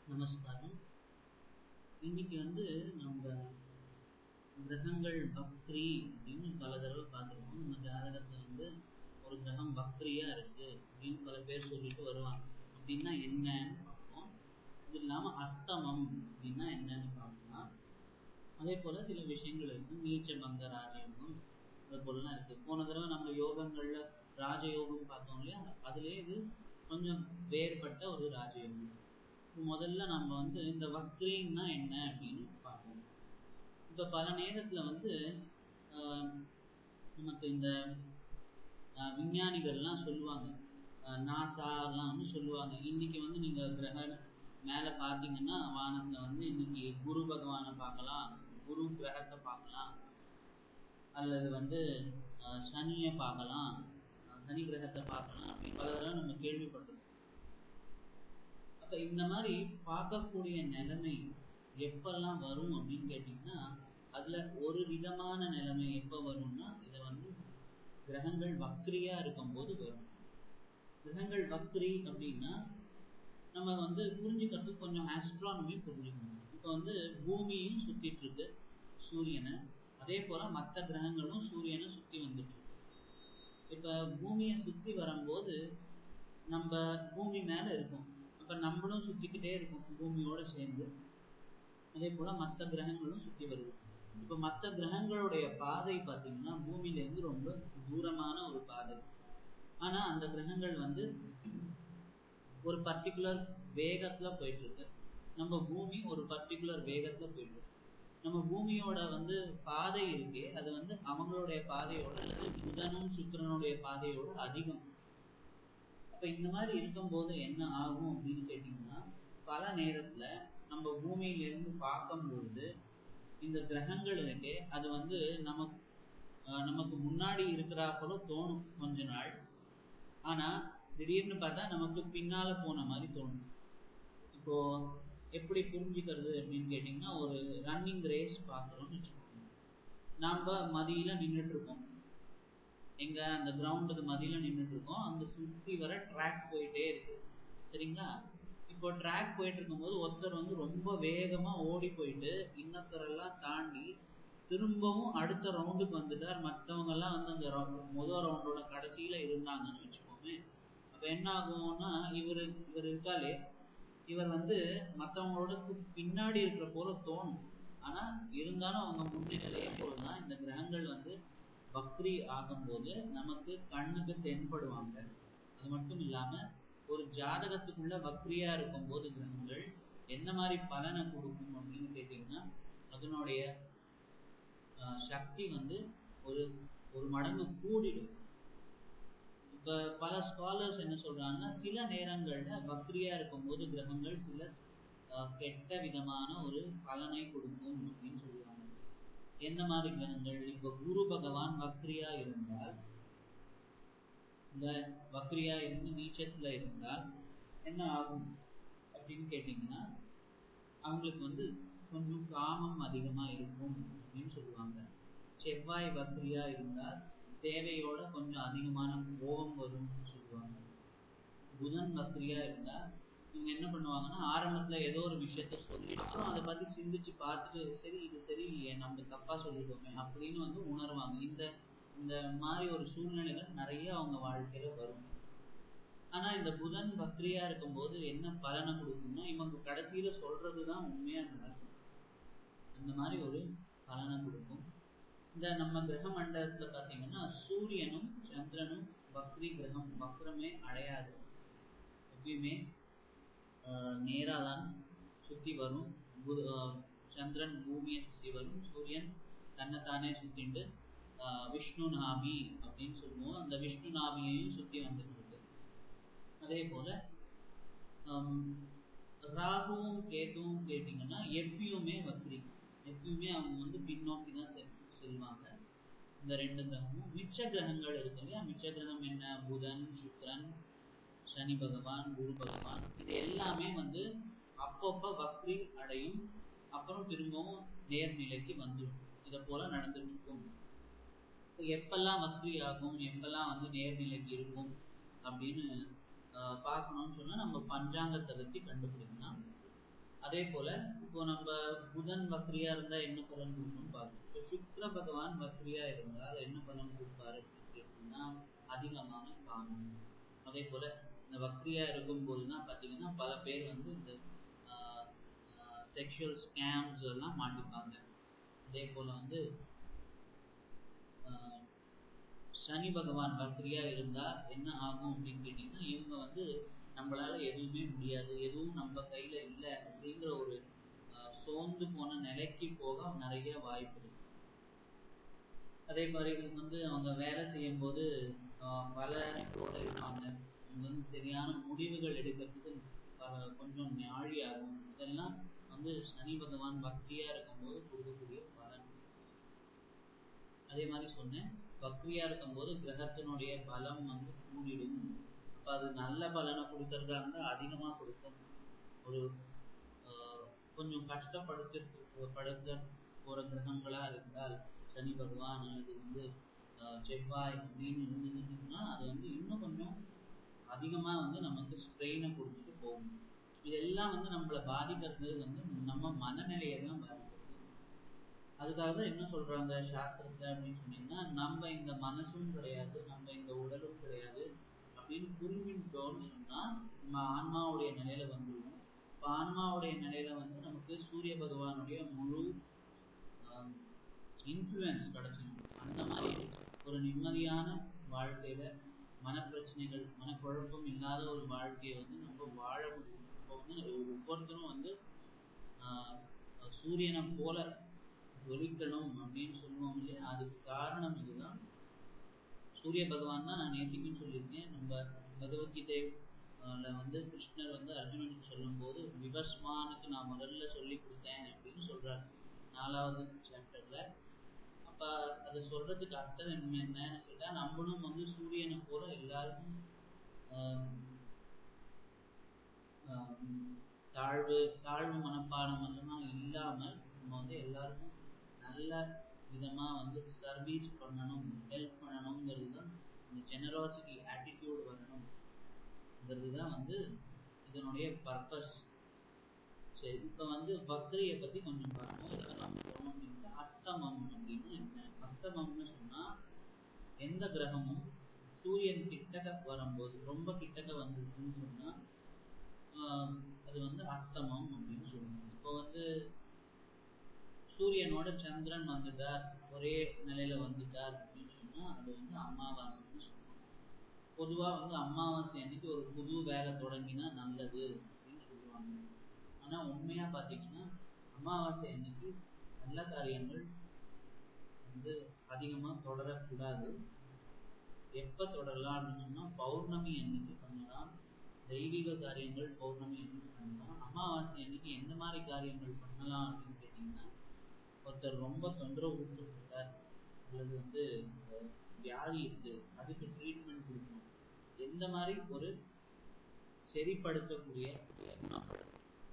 நமஸ்காரம். இன்னைக்கு நம்ம கிரகங்கள் வக்ரி அப்படின்னு பல தடவை பார்த்துருக்கோம். நம்ம ஜாதகத்துல ஒரு கிரகம் வக்ரியா இருக்கு அப்படின்னு பல பேர் சொல்லிட்டு வருவாங்க. அப்படின்னா என்னன்னு பார்ப்போம். இது இல்லாம அஸ்தமம் அப்படின்னா என்னன்னு பார்க்கலாம். அதே போல சில விஷயங்கள் இருக்கு. நீச்ச பங்க ராஜயோகம் அது போலலாம் இருக்கு. போன தடவை நம்ம யோகங்கள்ல ராஜயோகம் பார்த்தோம் இல்லையா, அதுலேயே இது கொஞ்சம் வேறுபட்ட ஒரு ராஜயோகம். முதல்ல நம்ம இந்த வக்ரீன்னா என்ன அப்படின்னு பார்ப்போம். இப்ப பல நேரத்துல நமக்கு இந்த விஞ்ஞானிகள்லாம் சொல்லுவாங்க, நாசா எல்லாம் சொல்லுவாங்க, இன்னைக்கு நீங்க கிரக மேல பார்த்தீங்கன்னா வானத்துல இன்னைக்கு குரு பகவானை பார்க்கலாம், குரு கிரகத்தை பார்க்கலாம், அல்லது சனியை பார்க்கலாம், சனி கிரகத்தை பார்க்கலாம் அப்படின்னு பல தடவை நம்ம கேள்விப்பட்டிருக்கோம். அப்ப இந்த மாதிரி பார்க்கக்கூடிய நிலைமை எப்பெல்லாம் வரும் அப்படின்னு கேட்டீங்கன்னா, அதுல ஒரு விதமான நிலைமை எப்ப வரும்னா, இதை கிரகங்கள் வக்ரியா இருக்கும் போது வரும். கிரகங்கள் வக்ரி அப்படின்னா நம்ம புரிஞ்சுக்கிறதுக்கு கொஞ்சம் ஆஸ்ட்ரானமி புரிஞ்சுக்கணும். இப்ப பூமியும் சுத்திட்டு இருக்கு சூரியனை, அதே போல மற்ற கிரகங்களும் சூரியனை சுத்தி வந்துட்டு இருக்கு. இப்ப பூமியை சுத்தி வரும்போது நம்ம பூமி மேல இருக்கும், அப்ப நம்மளும் சுத்திக்கிட்டே இருக்கும் பூமியோட சேர்ந்து. அதே போல மற்ற கிரகங்களும் சுத்தி வருது. இப்ப மற்ற கிரகங்களுடைய பாதை பார்த்தீங்கன்னா பூமியில இருந்து ரொம்ப தூரமான ஒரு பாதை. ஆனா அந்த கிரகங்கள் ஒரு பர்டிகுலர் வேகத்துல போயிட்டு இருக்கு. நம்ம பூமி ஒரு பர்டிகுலர் வேகத்துல போயிட்டு இருக்கு. நம்ம பூமியோட பாதை இருக்கே, அது அவங்களுடைய பாதையோட அல்லது புதனும் சுக்கிரனுடைய பாதையோட அதிகம். அப்ப இந்த மாதிரி இருக்கும்போது என்ன ஆகும் அப்படின்னு கேட்டீங்கன்னா, பல நேரத்துல நம்ம பூமியில இருந்து பார்க்கும்பொழுது இந்த கிரகங்கள் இருக்கே, அது நமக்கு முன்னாடி இருக்கிறா போல தோணும் கொஞ்ச நாள். ஆனா திடீர்னு பார்த்தா நமக்கு பின்னால போன மாதிரி தோணும். இப்போ எப்படி புரிஞ்சுக்கிறது அப்படின்னு கேட்டீங்கன்னா, ஒரு ரன்னிங் ரேஸ் பார்க்குறோம்னு வச்சுக்கோங்க. நாம மதியில நின்றுட்டு இருக்கோம், எங்க அந்த கிரவுண்டுக்கு மதியில நின்றுட்டு இருக்கோம். அங்க சுற்றி வர ட்ராக் போயிட்டே இருக்கு, சரிங்களா? இப்போ ட்ராக் போயிட்டு இருக்கும்போது ஒருத்தர் ரொம்ப வேகமா ஓடி போயிட்டு இன்னொருத்தரெல்லாம் தாண்டி திரும்பவும் அடுத்த ரவுண்டுக்கு வந்துட்டார். மற்றவங்க எல்லாம் அந்த முதல் ரவுண்டோட கடைசியில இருந்தாங்கன்னு வச்சுக்கோமே. அப்ப என்ன ஆகும்னா, இவர் இருக்காலே, இவர் மற்றவங்களோட பின்னாடி இருக்கிற போல தோணும். ஆனா இருந்தாலும் அவங்க முன்னிலையே போலதான் இந்த கிரகங்கள் வக்ரி ஆகும்போது நமக்கு கண்ணுக்கு தென்படுவாங்க. அது மட்டும் இல்லாம ஒரு ஜாதகத்துக்குள்ள வக்ரியா இருக்கும் போது கிரகங்கள் என்ன மாதிரி பலனை கொடுக்கும் அப்படின்னு கேட்டீங்கன்னா, அதனுடைய சக்தி ஒரு மடங்கு கூடிடும். இப்ப பல ஸ்காலர்ஸ் என்ன சொல்றாங்கன்னா, சில நேரங்கள்ல வக்ரியா இருக்கும் போது கிரகங்கள் சில கெட்ட விதமான ஒரு பலனை கொடுக்கும் அப்படின்னு சொல்லுவாங்க. என்ன மாதிரி கிரகங்கள்? இப்ப குரு பகவான் வக்ரியா இருந்தால், இந்த வக்ரியா இருந்து நீச்சத்துல இருந்தால் என்ன ஆகும் அப்படின்னு கேட்டீங்கன்னா, அவங்களுக்கு கொஞ்சம் காமம் அதிகமா இருக்கும் அப்படின்னு சொல்லுவாங்க. செவ்வாய் வக்ரியா இருந்தால் தேவையோட கொஞ்சம் அதிகமான கோபம் வரும்னு சொல்லுவாங்க. புதன் வக்ரியா இருந்தா இவங்க என்ன பண்ணுவாங்கன்னா, ஆரம்பத்துல ஏதோ ஒரு விஷயத்த சொல்லி அப்புறம் அதை பத்தி சிந்திச்சு பார்த்துட்டு, சரி இது சரி நம்ம தப்பா சொல்லிட்டோமே அப்படின்னு உணர்வாங்க. இந்த மாதிரி ஒரு சூழ்நிலைகள் நிறைய அவங்க வாழ்க்கையில வரும். ஆனா இந்த புதன் வக்ரியா இருக்கும்போது என்ன பலனை கொடுக்கும்னா, இவங்க கடைசியில சொல்றதுதான் உண்மையா நடக்கும். அந்த மாதிரி ஒரு பலனை கொடுக்கும். இந்த நம்ம கிரக மண்டலத்துல பாத்தீங்கன்னா சூரியனும் சந்திரனும் வக்ரி கிரகம் வக்ரமே அடையாது. எப்பயுமே நேராதான் சுத்தி வரும். சந்திரன் பூமியை சுத்தி வரும், சூரியன் தன்னைத்தானே சுத்திண்டு விஷ்ணு நாபி அப்படின்னு சொல்லுவோம், அந்த விஷ்ணு நாபியையும் சுத்தி வந்துட்டு இருக்கு. அதே போல ராகுவும் கேதுவும் கேட்டீங்கன்னா எப்பயுமே வக்ரி, எப்பயுமே அவங்க பின்னோக்கி தான் செல்வாங்க. இந்த ரெண்டு கிரகமும். மிச்ச கிரகங்கள் இருக்கு இல்லையா, மிச்ச கிரகம் என்ன? புதன், சுக்கிரன், சனி பகவான், குரு பகவான், இது எல்லாமே அப்பப்ப வக்ரி அடையும், அப்புறம் திரும்பவும் நேர்நிலைக்கு வந்துடும். இதை போல நடந்துட்டு இருக்கும். எப்பெல்லாம் வக்ரி ஆகும், எப்பெல்லாம் நேர்நிலைக்கு இருக்கும் அப்படின்னு பார்க்கணும்னு சொன்னா நம்ம பஞ்சாங்கத்தை பத்தி கண்டுபிடிக்கலாம். அதே போல இப்போ நம்ம புதன் வக்ரியா இருந்தா என்ன பலன் கொடுக்கணும்னு பார்க்கணும். இப்போ சுக்கிர பகவான் வக்ரியா இருந்தால் என்ன பலன் கொடுப்பாரு அப்படின்னு கேட்டீங்கன்னா அதிகமான காமம். அதே போல இந்த வக்ரியா இருக்கும் போதுதான் பாத்தீங்கன்னா பல பேர் வந்து இந்த செக்ஷுவல் ஸ்கேம்ஸ் எல்லாம் மாட்டிப்பாங்க. அதே போல வந்து சனி பகவான் வக்ரியா இருந்தா என்ன ஆகும் அப்படின்னு கேட்டீங்கன்னா இவங்க வந்து நம்மளால எதுவுமே முடியாது, எதுவும் நம்ம கையில இல்லை அப்படிங்கிற ஒரு சோர்ந்து போன நிலைக்கு போக நிறைய வாய்ப்பு இருக்கு. அதே மாதிரி வந்து அவங்க வேலை செய்யும் போது பல இருப்பாங்க. அவங்க வந்து சரியான முடிவுகள் எடுக்கிறதுக்கு கொஞ்சம் ஞாழி ஆகும். இதெல்லாம் வந்து சனி பகவான் வக்ரியா இருக்கும்போது கொடுக்கக்கூடிய பலன். அதே மாதிரி சொன்னேன், வக்ரியா இருக்கும்போது கிரகத்தினுடைய பலம் வந்து கூடிடும். அப்ப அது நல்ல பலனை கொடுக்கறதா இருந்தா அதிகமா கொடுக்கும். ஒரு கொஞ்சம் கஷ்டப்படுத்த போற கிரகங்களா இருந்தால் சனி பகவான் அல்லது வந்து செவ்வாய் அப்படின்னு இருந்துச்சுன்னா அது வந்து இன்னும் கொஞ்சம் அதிகமா வந்து நமக்கு ஸ்ட்ரெயினை கொடுத்துட்டு போகும். இதெல்லாம் வந்து நம்மளை பாதிக்கிறது வந்து நம்ம மனநிலையை தான் பாதிக்கிறது. அதுக்காக தான் என்ன சொல்றாங்க சாஸ்திரத்தை அப்படின்னு சொன்னீங்கன்னா நம்ம இந்த மனசும் கிடையாது, நம்ம இந்த உடலும் கிடையாது அப்படின்னு புரிஞ்சுட்டோம்னு சொன்னா நம்ம ஆன்மாவுடைய நிலையில வந்துடுவோம். இப்போ ஆன்மாவுடைய நிலையில வந்து நமக்கு சூரிய பகவானுடைய முழு இன்ஃப்ளூயன்ஸ் கிடைச்சிடும். அந்த மாதிரி ஒரு நிம்மதியான வாழ்க்கையில மனப்பிரச்சனைகள் மனக்குழப்பம் இல்லாத ஒரு வாழ்க்கையை வந்து நம்ம வாழ முடியும். இப்போ வந்து ஒவ்வொருத்தரும் வந்து சூரியனை போல ஒழிக்கணும் அப்படின்னு சொல்லுவோம் இல்லையா, அதுக்கு காரணம் இதுதான். சூரிய பகவான் தான் நான் நேற்றுக்குன்னு சொல்லியிருக்கேன். நம்ம பகவத்கீதை வந்து கிருஷ்ணர் வந்து அர்ஜுனனுக்கு சொல்லும் போது விவஸ்வானுக்கு நான் முதல்ல சொல்லி கொடுத்தேன் அப்படின்னு சொல்றாரு 4வது சாப்டர்ல. அப்ப அது சொல்றதுக்கு அர்த்தம் என்னன்னு கேட்டா நம்மளும் வந்து சூரியனை போல எல்லாருக்கும் தாழ்வு மனப்பாடம் எல்லாம் இல்லாமல் நம்ம வந்து எல்லாருக்கும் நல்ல விதமா வந்து சர்வீஸ் பண்ணணும், ஹெல்ப் பண்ணணுங்கிறது தான் இந்த ஜெனராசிட்டி ஆட்டிடியூட் வரணும்ங்கிறது தான் வந்து இதனுடைய பர்பஸ். சரி, இப்ப வந்து வக்ரியை பத்தி கொஞ்சம் பார்ப்போம். இதெல்லாம் சொல்லணும் அப்படின்னா அஸ்தமம் அப்படின்னு என்ன? அஸ்தமம்னு சொன்னா எந்த கிரகமும் சூரியன் கிட்டக்க வரும்போது ரொம்ப கிட்டக்க வந்துருக்குன்னு சொன்னா அது வந்து அஸ்தமம் அப்படின்னு சொல்லுவோம். இப்போ வந்து சூரியனோட சந்திரன் வந்துட்டார், ஒரே நிலையில வந்துட்டார் அப்படின்னு சொன்னா அது வந்து அமாவாசைன்னு சொல்லுவோம். பொதுவா வந்து அமாவாசை அன்னைக்கு ஒரு புது வேலை தொடங்கினா நல்லது அப்படின்னு சொல்லுவாங்க. ஆனா உண்மையா பாத்தீங்கன்னா அமாவாசை அன்னைக்கு நல்ல காரியங்கள் வந்து அதிகமா தொடரக்கூடாது. எப்ப தொடரலாம் அப்படின்னு சொன்னா பௌர்ணமி அன்னைக்கு பண்ணலாம், தெய்வீக காரியங்கள் பௌர்ணமி அன்னைக்கு பண்ணலாம். அமாவாசை அன்னைக்கு எந்த மாதிரி காரியங்கள் பண்ணலாம் அப்படின்னு கேட்டீங்கன்னா ஒருத்தர் ரொம்ப தொந்தரவு கொடுத்துருக்கார் அல்லது வந்து வியாதி இருக்கு, அதுக்கு ட்ரீட்மெண்ட் கொடுக்கணும், எந்த மாதிரி ஒரு சரிப்படுத்தக்கூடிய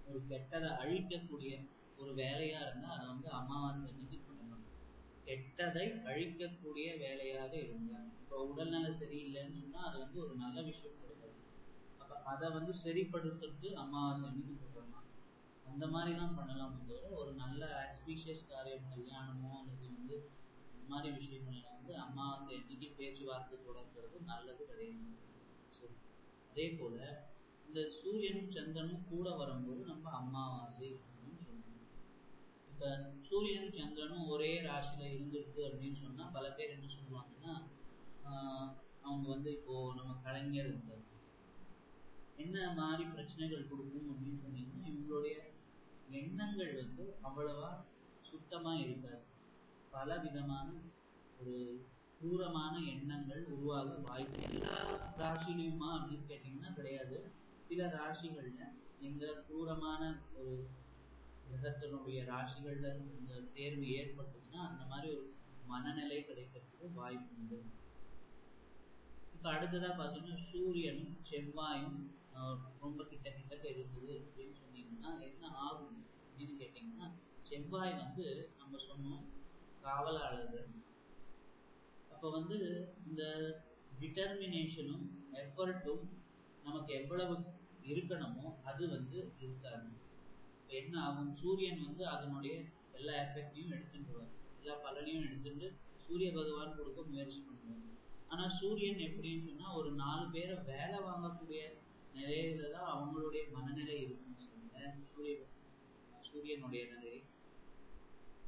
ஒரு கெட்டதை அழிக்கக்கூடிய ஒரு வேலையா இருந்தா அதை வந்து அமாவாசை அன்னைக்கு பண்ணணும். கெட்டதை அழிக்கக்கூடிய வேலையாக இருந்தா இப்போ உடல்நல சரியில்லைன்னு சொன்னா அது வந்து ஒரு நல்ல விஷயம் கிடையாது. அப்ப அதை வந்து சரிப்படுத்துறது அமாவாசை அன்னைக்கு பண்ணலாம். அந்த மாதிரி தான் பண்ணலாம் தவிர ஒரு நல்ல ஆஸ்பீஷியஸ் காரியம் கல்யாணமோ அல்லது வந்து இந்த மாதிரி விஷயங்கள்ல வந்து அமாவாசை அன்னைக்கு பேச்சுவார்த்தை தொடர்கிறது நல்லது கிடையாது. சரி, அதே போல இந்த சூரியனும் சந்திரனும் கூட வரும்போது நம்ம அமாவாசை அப்படின்னு சொல்லுவோம். இப்ப சூரியனும் சந்திரனும் ஒரே ராசியில இருந்துருக்கு அப்படின்னு சொன்னா பல பேர் என்ன சொல்லுவாங்கன்னா அவங்க வந்து இப்போ நம்ம கலைஞர் இருக்காரு என்ன மாதிரி பிரச்சனைகள் கொடுக்கும் அப்படின்னு சொன்னீங்கன்னா இவங்களுடைய எண்ணங்கள் வந்து அவ்வளவா சுத்தமா இருக்காது. பல விதமான ஒரு தூரமான எண்ணங்கள் உருவாக வாய்ப்பு. எல்லா ராசிலையுமா அப்படின்னு கேட்டீங்கன்னா கிடையாது. சில ராசிகள்ல எங்க தூரமான ஒரு கிரகத்தினுடைய ராசிகள்ல இந்த சேர்வு ஏற்பட்டதுன்னா அந்த மாதிரி ஒரு மனநிலை கிடைக்கிறதுக்கு வாய்ப்பு உண்டு. இப்ப அடுத்ததா பார்த்தீங்கன்னா சூரியனும் செவ்வாயும் ரொம்ப கிட்ட இருக்குது அப்படின்னு சொன்னீங்கன்னா என்ன ஆகும் அப்படின்னு கேட்டீங்கன்னா செவ்வாய் வந்து நம்ம சொன்னோம் காவலாளர்கள். அப்ப வந்து இந்த டிட்டர்மினேஷனும் எஃபர்ட்டும் நமக்கு எவ்வளவு இருக்கணுமோ அது வந்து இருக்காது. என்ன ஆகும், சூரியன் வந்து அதனுடைய எல்லா எஃபெக்டையும் எடுத்துட்டுருவார், எல்லா பலனையும் எடுத்துட்டு சூரிய பகவான் கொடுக்க முயற்சி பண்ணுவார். ஆனா சூரியன் எப்படின்னு சொன்னா ஒரு 4 பேரை வேலை வாங்கக்கூடிய நிலையில தான் அவங்களுடைய மனநிலை இருக்குன்னு சொல்லுங்க. சூரியனுடைய நிலை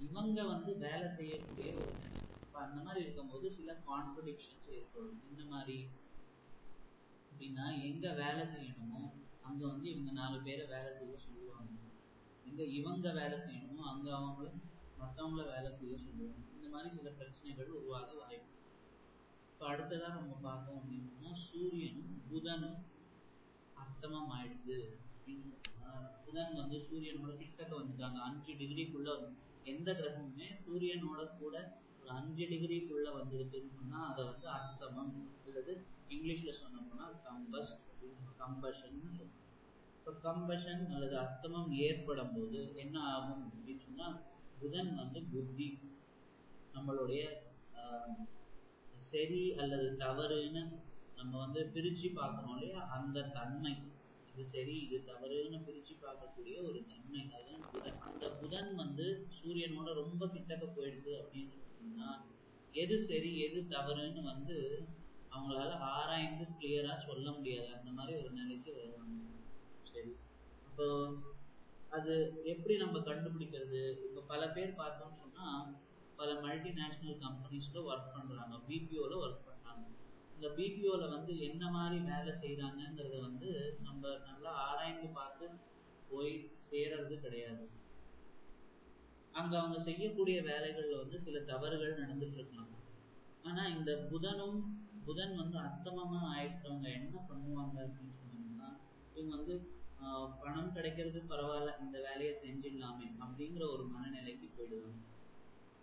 இவங்க வந்து வேலை செய்யக்கூடிய ஒரு நிலை. இப்ப அந்த மாதிரி இருக்கும்போது சில கான்ட்ரடிக்ஷன்ஸ் ஏற்படும். இந்த மாதிரி அப்படின்னா எங்க வேலை செய்யணுமோ அங்க வந்து இவங்க 4 பேரை வேலை செய்ய சொல்லுவாங்க, எங்க இவங்க வேலை செய்யணுமோ அங்க அவங்கள மற்றவங்கள வேலை செய்ய சொல்லுவாங்க. இந்த மாதிரி சில பிரச்சனைகள் உருவாக வாய்ப்பு. இப்போ அடுத்ததான் நம்ம பார்த்தோம் அப்படின்னா சூரியனும் புதனும் அஸ்தமம் ஆயிடுது அப்படின்னு சொன்னா, புதன் வந்து சூரியனோட கிட்டக்க வந்துட்டாங்க, 5 டிகிரிக்குள்ள எந்த கிரகமுமே சூரியனோட கூட ஒரு 5 டிகிரிக்குள்ள வந்துருக்குன்னு சொன்னா அதை வந்து அஸ்தமம் அல்லது இங்கிலீஷ்ல சொன்னோம்னா கம்பஷன் சொல்லுவோம். இப்போ கம்பஷன் அல்லது அஸ்தமம் ஏற்படும் போது என்ன ஆகும் அப்படின்னு சொன்னா புதன் வந்து புத்தி, நம்மளுடைய சரி அல்லது தவறுன்னு நம்ம வந்து பிரிச்சு பார்க்கணும் இல்லையா, அந்த தன்மை, இது சரி இது தவறுன்னு பிரிச்சு பார்க்கக்கூடிய ஒரு தன்மை, அதுதான் புதன். அந்த புதன் வந்து சூரியனோட ரொம்ப கிட்டக்க போயிடுது அப்படின்னு சொன்னீங்கன்னா எது சரி எது தவறுன்னு வந்து அவங்களால ஆராய்ந்து கிளியரா சொல்ல முடியாது, அந்த மாதிரி ஒரு நிலைக்கு வருவாங்க. சரி, இப்போ அது எப்படி நம்ம கண்டுபிடிக்கிறது? இப்போ பல பேர் பார்த்தோம்னு சொன்னா பல மல்டிநேஷனல் கம்பெனிஸ்ல ஒர்க் பண்றாங்க, பிபிஓல ஒர்க் பண்றாங்க. இந்த பிபிஓல வந்து என்ன மாதிரி வேலை செய்யறாங்கிறத வந்து நம்ம நல்லா ஆராய்ந்து பார்த்து போய் சேரறது கிடையாது. அங்க அவங்க செய்யக்கூடிய வேலைகள்ல வந்து சில தவறுகள் நடந்துட்டு இருக்கலாம். ஆனா இந்த புதன் வந்து அஸ்தமமா ஆயிட்டவங்க என்ன பண்ணுவாங்க அப்படின்னு சொன்னீங்கன்னா இவங்க வந்து பணம் கிடைக்கிறது பரவாயில்ல, இந்த வேலையை செஞ்சிடலாமே அப்படிங்கிற ஒரு மனநிலைக்கு போயிடுவாங்க.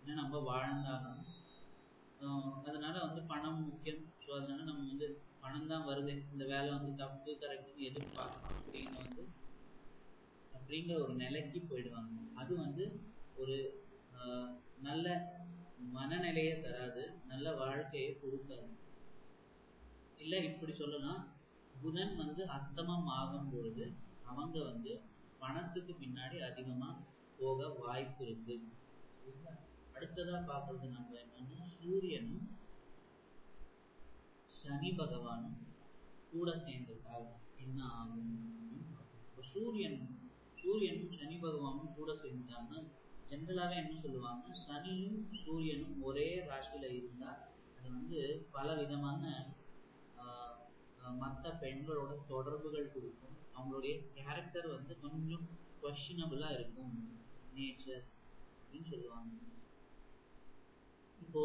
ஏன்னா நம்ம வாழ்ந்தாலும் அதனால வந்து பணம் முக்கியம். ஸோ அதனால நம்ம வந்து பணம் தான் வருது, இந்த வேலை வந்து தப்பு கரெக்ட்னு எதிர்பார்க்கணும் அப்படிங்கிற ஒரு நிலைக்கு போயிடுவாங்க. அது வந்து ஒரு நல்ல மனநிலையை தராது, நல்ல வாழ்க்கையை கொடுக்காது. இல்ல இப்படி சொல்லலாம், புதன் வந்து அஸ்தமம் ஆகும் பொழுது அவங்க வந்து பணத்துக்கு பின்னாடி அதிகமா போக வாய்ப்பு இருக்கு. அடுத்ததா பார்க்கறது நம்ம என்னன்னா சூரியனும் சனி பகவானும் கூட சேர்ந்துட்டால் என்ன ஆகும். சூரியனும் சனி பகவானும் கூட சேர்ந்துட்டாங்கன்னா ஜென்ரலாவே என்ன சொல்லுவாங்க, சனியும் சூரியனும் ஒரே ராசியில இருந்தா அது வந்து பல விதமான மற்ற பெண்களோட தொடர்புகள் கொடுக்கும், அவங்களுடைய கேரக்டர் வந்து கொஞ்சம் கொஸ்டினபிளா இருக்கும் நேச்சர் அப்படின்னு சொல்லுவாங்க. இப்போ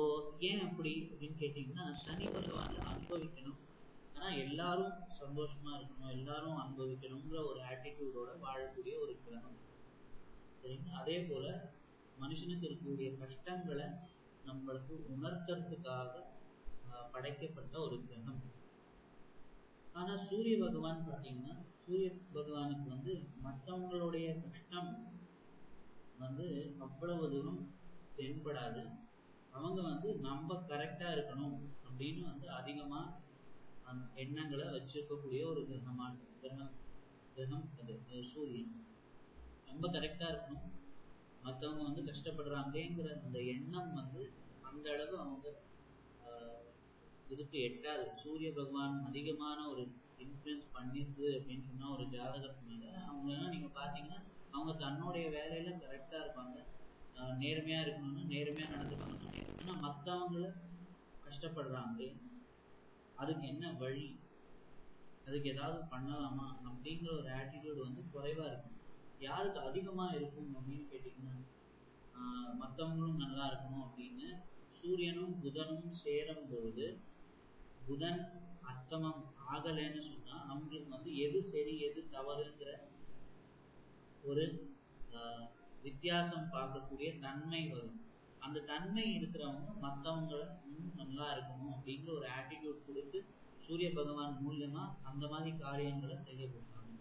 ஏன் அப்படி அப்படின்னு கேட்டீங்கன்னா சனி பகவான் அனுபவிக்கணும், ஆனா எல்லாரும் சந்தோஷமா இருக்கணும், எல்லாரும் அனுபவிக்கணுங்கிற ஒரு ஆட்டிடியூடோட வாழக்கூடிய ஒரு கிரகம். சரிங்களா? அதே போல மனுஷனுக்கு இருக்கக்கூடிய கஷ்டங்களை நம்மளுக்கு உணர்த்துறதுக்காக படைக்கப்பட்ட ஒரு கிரகம். ஆனா சூரிய பகவான் பாத்தீங்கன்னா சூரிய பகவானுக்கு வந்து மற்றவங்களுடைய கஷ்டம் வந்து அவ்வளவு தூரம் தென்படாது. அவங்க வந்து நம்ம கரெக்டா இருக்கணும் அப்படின்னு வந்து அதிகமா எண்ணங்களை வச்சிருக்கக்கூடிய ஒரு கிரகம் அது சூரியன். நம்ம கரெக்டா இருக்கணும், மற்றவங்க வந்து கஷ்டப்படுறாங்கங்கிற அந்த எண்ணம் வந்து அந்த அளவு அவங்க இதுக்கு எட்டாது. சூரிய பகவான் அதிகமான ஒரு இன்ஃப்ளூயன்ஸ் பண்ணிருக்கு அப்படின்னு சொன்னா ஒரு ஜாதகத்தினால அவங்களெல்லாம் நீங்க பாத்தீங்கன்னா அவங்க தன்னுடைய வேலையில கரெக்டா இருப்பாங்க, நேர்மையா இருக்கணும்னு நேர்மையா நடந்துக்கணும். ஆனா மற்றவங்கள கஷ்டப்படுறாங்க, அதுக்கு என்ன வழி, அதுக்கு ஏதாவது பண்ணலாமா அப்படிங்கிற ஒரு ஆட்டிடியூட் வந்து குறைவா இருக்கும். யாருக்கு அதிகமா இருக்கும் அப்படின்னு கேட்டீங்கன்னா மற்றவங்களும் நல்லா இருக்கணும் அப்படின்னு சூரியனும் புதனும் சேரும் பொழுது புதன் அஸ்தமம் ஆகலைன்னு சொன்னா அவங்களுக்கு வந்து எது சரி எது தவறுங்கிற ஒரு வித்தியாசம் பார்க்கக்கூடிய தன்மை வரும். அந்த தன்மை இருக்கிறவங்க மற்றவங்கள நல்லா இருக்கணும் அப்படிங்கிற ஒரு ஆட்டிடியூட் கொடுத்து சூரிய பகவான் மூலியமா அந்த மாதிரி காரியங்களை செய்ய கொடுத்தாங்க.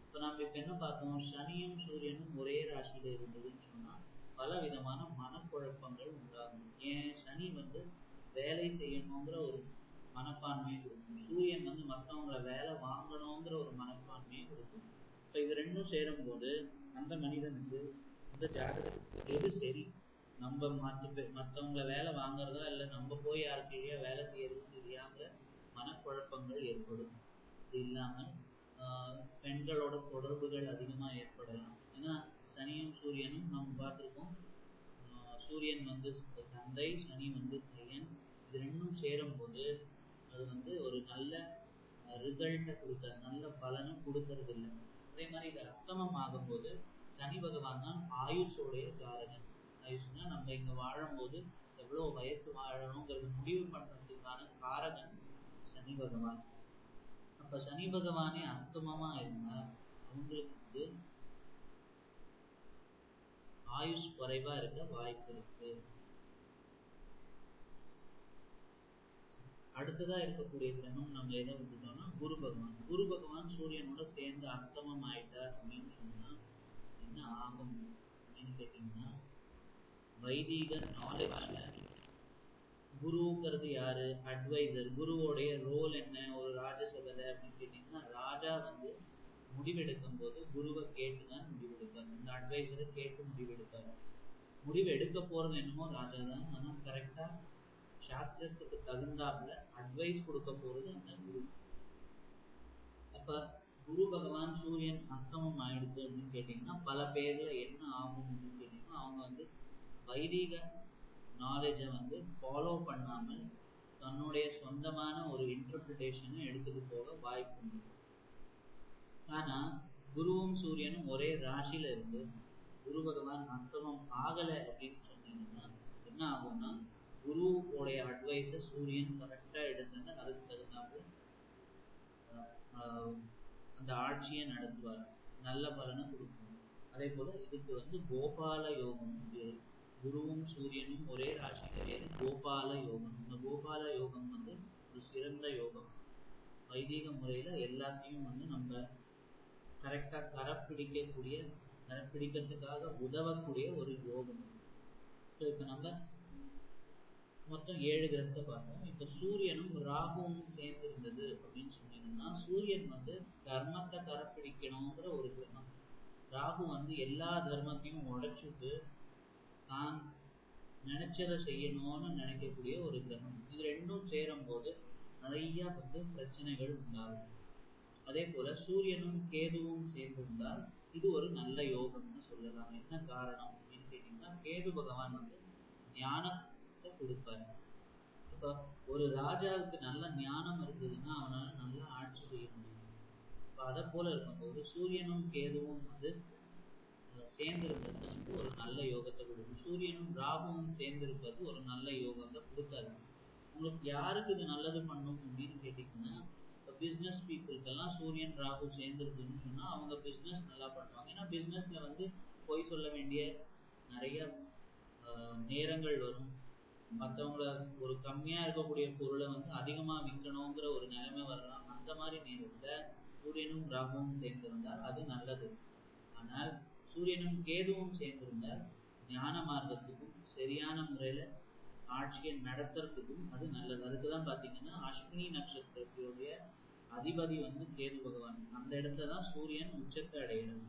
இப்ப நம்ம இப்ப என்ன பார்த்தோம், சனியும் சூரியனும் ஒரே ராசியில இருந்ததுன்னு சொன்னா பல விதமான மனக்குழப்பங்கள் உண்டாகும். ஏன், சனி வந்து வேலை செய்யணுங்கிற ஒரு மனப்பான்மையை கொடுக்கும், சூரியன் வந்து மற்றவங்களை வேலை வாங்கணுங்கிற ஒரு மனப்பான்மையை கொடுக்கும். இப்போ இது ரெண்டும் சேரும் போது அந்த மனிதனுக்கு இந்த ஜாதகத்துக்கு எது சரி, நம்ம மற்றவங்கள வேலை வாங்குறதா இல்லை நம்ம போய் யாருக்கையா வேலை செய்யறது சரியாங்கிற மனக்குழப்பங்கள் ஏற்படும். இது இல்லாமல் பெண்களோட தொடர்புகள் அதிகமாக ஏற்படலாம். ஏன்னா சனியும் சூரியனும் நம்ம பார்த்துருக்கோம். சூரியன் வந்து தந்தை, சனி வந்து பையன். இது ரெண்டும் சேரும் போது அது வந்து ஒரு நல்ல ரிசல்ட்டை கொடுக்க, நல்ல பலனை கொடுக்கறது இல்லை. அதே மாதிரி இது அஸ்தமம் ஆகும்போது சனி பகவான் தான் ஆயுஷோடைய காரகன். ஆயுஷ்னா நம்ம இங்க வாழும்போது எவ்வளோ வயசு வாழணுங்கிறது முடிவு பண்றதுக்கான காரகன் சனி பகவான். அப்ப சனி பகவானே அஸ்தமமா இருந்தா அவங்களுக்கு வந்து ஆயுஷ் குறைவா இருக்க வாய்ப்பு இருக்கு. அடுத்ததா இருக்கக்கூடிய கிரகம் நம்ம எதை விட்டுட்டோம்னா குரு பகவான். குரு பகவான் சூரியனோட சேர்ந்து அஸ்தமம் ஆயிட்டார் அப்படின்னு சொன்னா என்ன ஆகும் அப்படின்னு கேட்டீங்கன்னா, வைதீக நாலேஜ்ல குருங்கிறது யாரு? அட்வைசர். குருவோடைய ரோல் என்ன ஒரு ராஜசபையில அப்படின்னு கேட்டீங்கன்னா, ராஜா வந்து முடிவெடுக்கும் போது குருவை கேட்டுதான் முடிவெடுப்பார். இந்த அட்வைசரை கேட்டு முடிவெடுப்பார். முடிவு எடுக்க போறது என்னமோ ராஜா தான், ஆனா கரெக்டா சாஸ்திரத்துக்கு தகுந்தாப்புல அட்வைஸ் கொடுக்க போறது அந்த குரு. அப்ப குரு பகவான் சூரியன் அஸ்தமம் ஆயிடுச்சு அப்படின்னு கேட்டீங்கன்னா பல பேர்ல என்ன ஆகும் அப்படின்னு கேட்டீங்கன்னா, அவங்க வந்து வைதிக நாலேஜை வந்து ஃபாலோ பண்ணாமல் தன்னுடைய சொந்தமான ஒரு இன்டர்பிரிட்டேஷனை எடுத்துட்டு போக வாய்ப்பு உண்டு. ஆனா குருவும் சூரியனும் ஒரே ராசியில இருந்து குரு பகவான் அஸ்தமம் ஆகலை அப்படின்னு சொன்னீங்கன்னா என்ன ஆகும்னா, குருவோடைய அட்வைஸை சூரியன் கரெக்டா எடுத்துட்டு அதுக்கு தகுந்தாப்புல அந்த ஆட்சியை நடத்துவார், நல்ல பலனை கொடுக்கும். அதே போல இதுக்கு வந்து கோபால யோகம். குருவும் சூரியனும் ஒரே ராசியிலே கோபால யோகம். இந்த கோபால யோகம் வந்து ஒரு சிறந்த யோகம். வைதிக முறையில எல்லாத்தையும் வந்து நம்ம கரெக்டா கரப்பிடிக்கிறதுக்காக உதவக்கூடிய ஒரு யோகம். இப்ப நம்ம மொத்தம் 7 கிரகத்தை பார்த்தோம். இப்ப சூரியனும் ராகுவும் சேர்ந்து இருந்தது அப்படின்னு சொன்னீங்கன்னா, சூரியன் வந்து தர்மத்தை கரப்பிடிக்கணுங்கிற ஒரு கிரகம். ராகு வந்து எல்லா தர்மத்தையும் உடைச்சிட்டு தான் நினைச்சதை செய்யணும்னு நினைக்கக்கூடிய ஒரு கிரகம். இது ரெண்டும் சேரும் போது நிறைய வந்து பிரச்சனைகள் உண்டாகும். அதே போல சூரியனும் கேதுவும் சேர்ந்திருந்தால் இது ஒரு நல்ல யோகம்னு சொல்லலாம். என்ன காரணம் அப்படின்னு கேட்டீங்கன்னா, கேது பகவான் வந்து ஞானத்தை கொடுப்பாரு. இப்போ ஒரு ராஜாவுக்கு நல்ல ஞானம் இருந்ததுன்னா அவனால நல்லா ஆட்சி செய்ய முடியும். இப்போ அதை போல இருக்கும்போது சூரியனும் கேதுவும் வந்து சேர்ந்திருப்பது வந்து ஒரு நல்ல யோகத்தை கொடுக்கும். சூரியனும் ராகுவும் சேர்ந்திருப்பது ஒரு நல்ல யோகத்தை கொடுக்காது. உங்களுக்கு யாருக்கு இது நல்லது பண்ணும் அப்படின்னு கேட்டீங்கன்னா, இப்போ பிஸ்னஸ் பீப்புளுக்கெல்லாம் சூரியன் ராகு சேர்ந்துருக்குன்னு சொன்னா அவங்க பிஸ்னஸ் நல்லா பண்ணுவாங்க. ஏன்னா பிஸ்னஸ்ல வந்து பொய் சொல்ல வேண்டிய நிறைய நேரங்கள் வரும். மற்றவங்கள ஒரு கம்மியா இருக்கக்கூடிய பொருளை வந்து அதிகமா விற்கணுங்கிற ஒரு நிலைமை வரலாம். அந்த மாதிரி நேரத்துல சூரியனும் ராகுவும் சேர்ந்திருந்தால் அது நல்லது. ஆனால் சூரியனும் கேதுவும் சேர்ந்திருந்தால் ஞான மார்க்கத்துக்கும் சரியான முறையில ஆட்சியை நடத்துறதுக்கும் அது நல்லது. அதுக்குதான் பாத்தீங்கன்னா அஸ்வினி நட்சத்திரத்துடைய அதிபதி வந்து கேது பகவான். அந்த இடத்துலதான் சூரியன் உச்சத்தை அடைகிறது.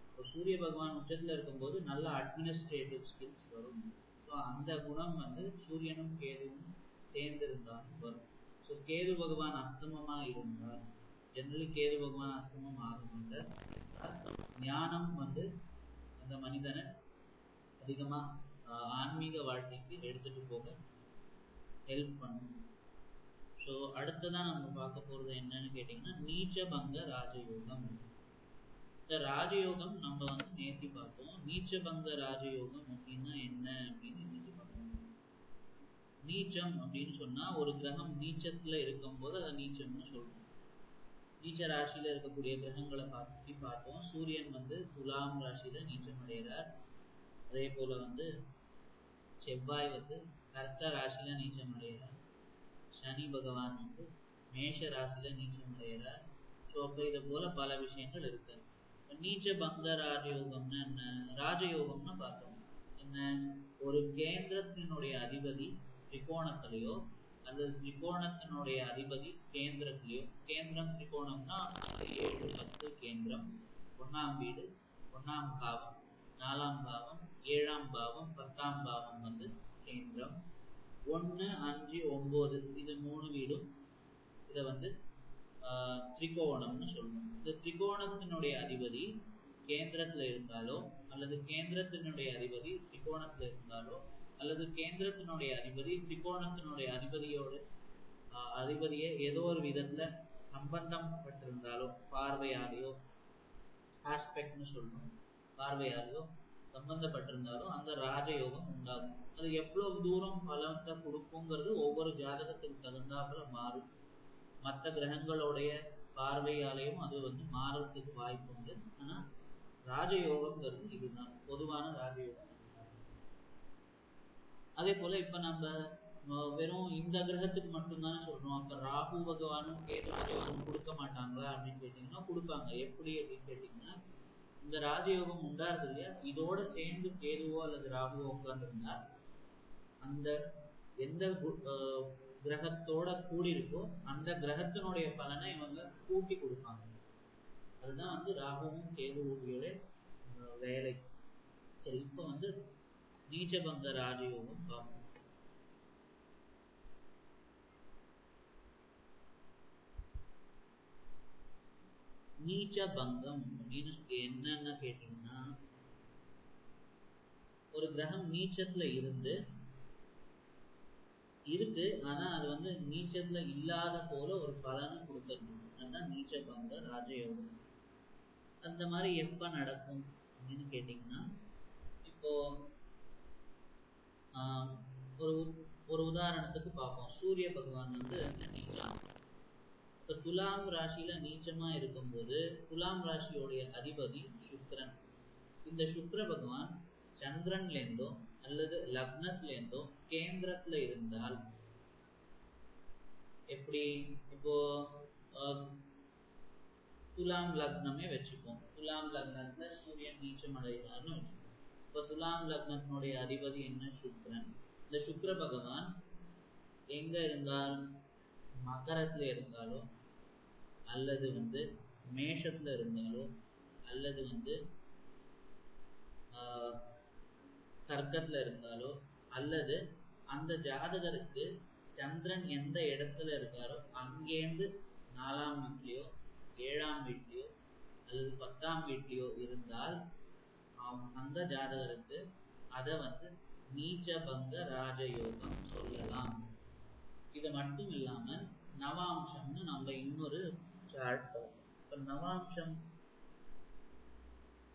இப்போ சூரிய பகவான் உச்சத்துல இருக்கும்போது நல்ல அட்மினிஸ்ட்ரேட்டிவ் ஸ்கில்ஸ் வரும். ஸோ அந்த குணம் வந்து சூரியனும் கேதுவும் சேர்ந்திருந்தாலும் வரும். ஸோ கேது பகவான் அஸ்தமமா இருந்தால், ஜெனரலி கேது பகவான் அஸ்தமம் ஆகும்போது ஞானம் வந்து அந்த மனிதனை அதிகமா ஆன்மீக வாழ்க்கைக்கு எடுத்துட்டு போக ஹெல்ப் பண்ணும். ஸோ அடுத்ததான் நம்ம பார்க்க போறது என்னன்னு கேட்டீங்கன்னா, நீச்சபங்க ராஜயோகம். இந்த ராஜயோகம் நம்ம வந்து நேர்த்தி பார்த்தோம். நீச்சபங்க ராஜயோகம் அப்படின்னா என்ன அப்படின்னு இன்னைக்கு பார்க்கணும். நீச்சம் அப்படின்னு சொன்னா ஒரு கிரகம் நீச்சத்துல இருக்கும்போது அதை நீச்சம்னு சொல்றோம். நீச்ச ராசியில இருக்கக்கூடிய கிரகங்களை பற்றி பார்த்தோம். சூரியன் வந்து துலாம் ராசியில நீச்சம் அடைகிறார். அதே போல வந்து செவ்வாய் வந்து கர்க்க ராசியில நீச்சம் அடைகிறார். சனி பகவான் வந்து மேஷ ராசியில நீச்சம் அடைகிறார். ஸோ அப்போ இது போல பல விஷயங்கள் இருக்கு. நீச்ச பங்க ராஜயோகம்னா என்ன? ராஜயோகம்னு பார்த்தோம். என்ன? ஒரு கேந்திரத்தினுடைய அதிபதி திரிகோணத்திலேயோ அல்லது திரிகோணத்தினுடைய அதிபதி கேந்திரத்திலேயோ, கேந்திரம் திரிகோணம்னா 7 10 கேந்திரம், ஒன்றாம் வீடு, ஒன்றாம் பாவம், 4ஆம் பாவம், 7ஆம் பாவம், 10ஆம் பாவம் வந்து கேந்திரம். 1, 5, 9 இது 3 வீடும் இதை வந்து திரிகோணம்னு சொல்லணும். இந்த திரிகோணத்தினுடைய அதிபதி கேந்திரத்துல இருந்தாலோ அல்லது கேந்திரத்தினுடைய அதிபதி திரிகோணத்துல இருந்தாலோ அல்லது கேந்திரத்தினுடைய அதிபதி திரிகோணத்தினுடைய அதிபதியை ஏதோ ஒரு விதத்துல சம்பந்தம் பட்டிருந்தாலோ, பார்வையாலேயோ, ஆஸ்பெக்ட்னு சொல்லணும், பார்வையாலேயோ சம்பந்தப்பட்டிருந்தாலும் அந்த ராஜயோகம் உண்டாகும். அது எவ்வளவு தூரம் பலத்தை கொடுக்குங்கிறது ஒவ்வொரு ஜாதகத்துக்கு தகுந்தாப்புல மாறும். மற்ற கிரகங்களுடைய பார்வையாலையும் அது வந்து மாறத்துக்கு வாய்ப்பு உண்டு. ஆனா ராஜயோகம்ங்கிறது இதுதான் பொதுவான ராஜயோகம். அதே போல இப்ப நம்ம வெறும் இந்த கிரகத்துக்கு மட்டும்தானே சொல்றோம். அப்ப ராகு பகவானும் கேது ராஜயோகம் கொடுக்க மாட்டாங்களா அப்படின்னு கேட்டீங்கன்னா கொடுப்பாங்க. எப்படி அப்படின்னு கேட்டீங்கன்னா, இந்த ராஜயோகம் உண்டாருது இல்லையா, இதோட சேர்ந்து கேதுவோ அல்லது ராகுவோ உட்கார்ந்துருந்தா அந்த எந்த கிரகத்தோட கூடியிருக்கோ அந்த கிரகத்தினுடைய பலனை இவங்க கூட்டி கொடுப்பாங்க. அதுதான் வந்து ராகுவும் கேதுவோட வேலை. சரி, இப்ப வந்து நீச்சபங்க ராஜயோகம் பார்ப்போம். நீச்சபங்கம் அப்படின்னு என்னன்னு கேட்டீங்கன்னா, ஒரு கிரகம் நீச்சத்துல இருக்கு ஆனா அது வந்து நீச்சத்துல இல்லாத போல ஒரு பலனை கொடுக்கறது. அதுதான் நீச்சபங்க ராஜயோகம். அந்த மாதிரி எப்ப நடக்கும் அப்படின்னு கேட்டீங்கன்னா, இப்போ ஒரு உதாரணத்துக்கு பார்ப்போம். சூரிய பகவான் வந்து நீச்சம். இப்ப துலாம் ராசியில நீச்சமா இருக்கும்போது துலாம் ராசியோடைய அதிபதி சுக்கிரன். இந்த சுக்கிர பகவான் சந்திரன்ல இருந்தோ அல்லது லக்னத்துல இருந்தோ கேந்திரத்துல இருந்தால், எப்படி இப்போ துலாம் லக்னமே வச்சுப்போம். துலாம் லக்னத்துல சூரியன் நீச்சம் அடைகிறார்னு வச்சுப்போம். இப்ப துலாம் லக்னத்தினுடைய அதிபதி என்ன? சுக்கிரன். இந்த சுக்கிர பகவான் எங்க இருந்தால் மகரத்துல இருந்தாலோ அல்லது வந்து மேஷத்துல இருந்தாலோ அல்லது வந்து கர்க்கத்துல இருந்தாலோ அல்லது அந்த ஜாதகருக்கு சந்திரன் எந்த இடத்துல இருக்காரோ அங்கேருந்து 4ஆம் வீட்லயோ 7ஆம் வீட்லயோ அல்லது 10ஆம் வீட்லயோ இருந்தால் அந்த ஜாதகருக்கு அதை வந்து நீச்சபங்க ராஜயோகம் சொல்லலாம். இது மட்டும் இல்லாம நவாம்சம்னு நம்ம இன்னொரு சார்ட் பார்ப்போம். இப்ப நவாம்சம்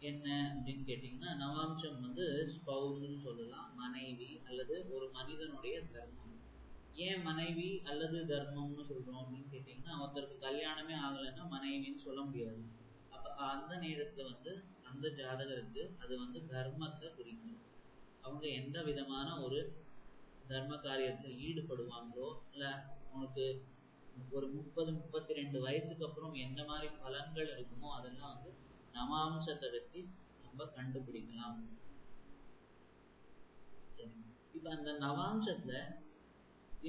என்ன அப்படின்னு கேட்டீங்கன்னா, நவாம்சம் வந்து ஸ்பௌஸ்ன்னு சொல்லலாம், மனைவி அல்லது ஒரு மனிதனுடைய தர்மம். ஏன் மனைவி அல்லது தர்மம்னு சொல்றோம் அப்படின்னு கேட்டீங்கன்னா, ஒருத்தருக்கு கல்யாணமே ஆகலைன்னா மனைவின்னு சொல்ல முடியாது. அப்ப அந்த நேரத்துல வந்து அந்த ஜாதகருக்கு அது வந்து தர்மத்தை குறிக்கும். அவங்க எந்த விதமான ஒரு தர்ம காரியத்துல ஈடுபடுவாங்களோ, இல்ல உனக்கு ஒரு 30-32 வயசுக்கு அப்புறம் எந்த மாதிரி பலன்கள் இருக்குமோ அதெல்லாம் வந்து நவாம்சத்தை வச்சு நம்ம கண்டுபிடிக்கலாம். சரி, இப்ப அந்த நவாம்சத்துல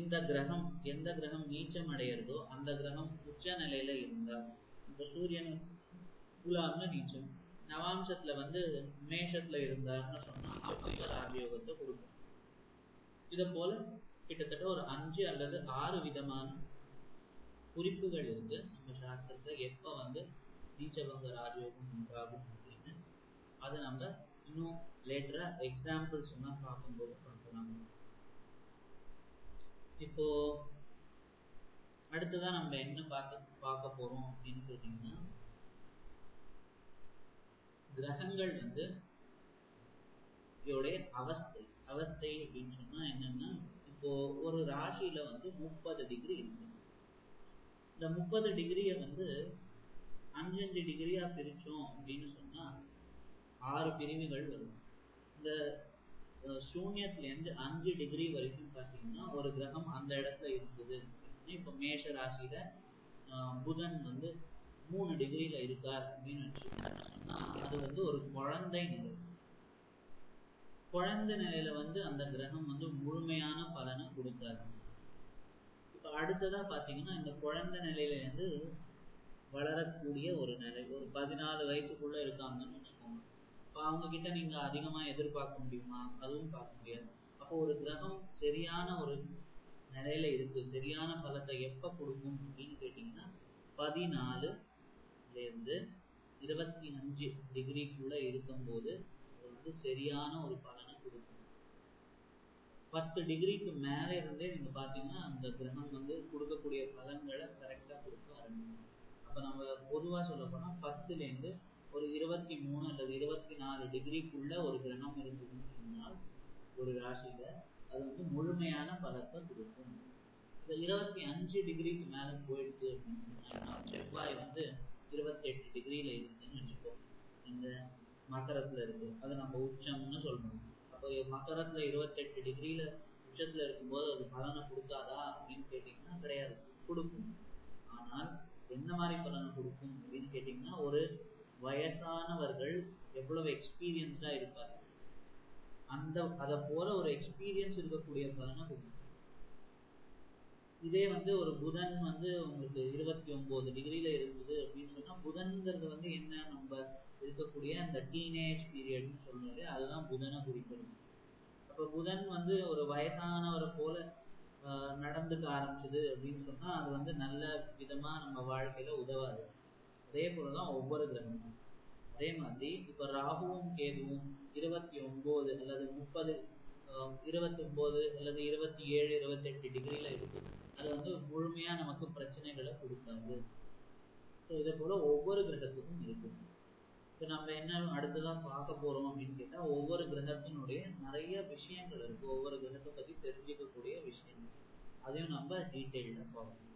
இந்த கிரகம் எந்த கிரகம் நீச்சம் அடையிறதோ அந்த கிரகம் உச்ச நிலையில இருந்தா, இப்ப சூரியன் துலாம்ல நீச்சம், நவாம்சத்துல வந்து மேஷத்துல இருந்தார்னு சொன்னா ராஜயோகத்தை கொடுக்கும். இதை போல கிட்டத்தட்ட ஒரு 5 அல்லது 6 விதமான குறிப்புகள் இருக்கு நம்ம சாஸ்திரத்துல எப்ப வந்து நீச்சபங்க ராஜயோகம் உண்டாகும் அப்படின்னு. அது நம்ம இன்னும் லேட்டரா எக்ஸாம்பிள்ஸ் எல்லாம் பார்க்கும்போது பார்க்கலாம். இப்போ அடுத்ததான் நம்ம என்ன பார்க்க போறோம் அப்படின்னு கேட்டீங்கன்னா, கிரகங்கள் வந்து இதோடைய அவஸ்தை அப்படின்னு சொன்னா என்னன்னா, இப்போ ஒரு ராசியில வந்து 30 டிகிரி இருக்கு. இந்த 30 டிகிரியை வந்து 5 டிகிரியா பிரிச்சோம் அப்படின்னு சொன்னா 6 பிரிவுகள் வரும். இந்த சூன்யத்துல இருந்து 5 டிகிரி வரைக்கும் பார்த்தீங்கன்னா ஒரு கிரகம் அந்த இடத்துல இருக்குது. இப்ப மேஷ ராசியில புதன் வந்து 3 டிகிரியில இருக்கார் அப்படின்னு வச்சுக்கோங்கன்னா, அது வந்து ஒரு குழந்தை நிலை. குழந்தை நிலையில வந்து அந்த கிரகம் வந்து முழுமையான பலனை கொடுக்காது. இப்ப அடுத்ததா பாத்தீங்கன்னா, இந்த குழந்தை நிலையில இருந்து வளரக்கூடிய ஒரு நிலை. ஒரு 14 வயசுக்குள்ள இருக்காங்கன்னு வச்சுக்கோங்க. இப்போ அவங்க கிட்ட நீங்க அதிகமா எதிர்பார்க்க முடியுமா? அதுவும் பார்க்க முடியாது. அப்போ ஒரு கிரகம் சரியான ஒரு நிலையில இருக்கு, சரியான பலத்தை எப்ப கொடுக்கும் அப்படின்னு கேட்டீங்கன்னா 14 இருந்து 25 டிகிரிக்குள்ள இருக்கும்போது அது வந்து சரியான ஒரு பலனை கொடுக்கும். 10 டிகிரிக்கு மேல இருந்தே நீங்க பாத்தீங்கன்னா அந்த கிரகம் வந்து கொடுக்கக்கூடிய பலன்களை கரெக்டா கொடுக்க ஆரம்பிக்கும். அப்ப நம்ம பொதுவா சொல்ல போனா 10ல இருந்து ஒரு 23 அல்லது 24 டிகிரிக்குள்ள ஒரு கிரகம் இருக்குதுன்னு சொன்னால் ஒரு ராசியில அது வந்து முழுமையான பலத்தை கொடுக்கும். இந்த 25 டிகிரிக்கு மேல போயிடுச்சு அப்படின்னு சொன்னா, செவ்வாய் வந்து 28 டிகிரியில இருக்குன்னு வச்சுக்கோங்க, இந்த மகரத்துல இருக்கு, அது நம்ம உச்சம்னு சொல்றோம். அப்போ மகரத்துல 28 டிகிரியில உச்சத்துல இருக்கும்போது அது பலனை கொடுக்காதா அப்படின்னு கேட்டீங்கன்னா கிடையாது, கொடுக்கும். ஆனால் என்ன மாதிரி பலனை கொடுக்கும் அப்படின்னு கேட்டீங்கன்னா, ஒரு வயசானவர்கள் எவ்வளவு எக்ஸ்பீரியன்ஸ்டா இருப்பார், அதை போல ஒரு எக்ஸ்பீரியன்ஸ் இருக்கக்கூடிய பலனை கொடுக்கும். இதே வந்து ஒரு புதன் வந்து உங்களுக்கு 29 டிகிரியில இருக்குது அப்படின்னு சொன்னா, புதன்கிறது வந்து என்ன, நம்ம இருக்கக்கூடிய அந்த டீனேஜ் பீரியட்னு சொல்றாரு, அதுதான் புதனை குறிக்கிறது. அப்ப புதன் வந்து ஒரு வயசானவரை போல நடந்துக்க ஆரம்பிச்சது அப்படின்னு சொன்னா அது வந்து நல்ல விதமா நம்ம வாழ்க்கையில உதவாது. அதே போலதான் ஒவ்வொரு கிரகமும். அதே மாதிரி இப்ப ராகுவும் கேதுவும் 29 அல்லது 30 29 அல்லது 27 28 டிகிரியில இருக்கு, அது வந்து முழுமையா நமக்கு பிரச்சனைகளை கொடுக்காது. இதே போல ஒவ்வொரு கிரகத்துக்கும் இருக்கு. இப்போ நம்ம என்ன அடுத்ததான் பார்க்க போறோம் அப்படின்னு கேட்டா, ஒவ்வொரு கிரகத்தினுடைய நிறைய விஷயங்கள் இருக்கு, ஒவ்வொரு கிரகத்தை பத்தி தெரிஞ்சுக்கக்கூடிய விஷயங்கள், அதையும் நம்ம டீட்டெயில்டா பார்ப்போம்.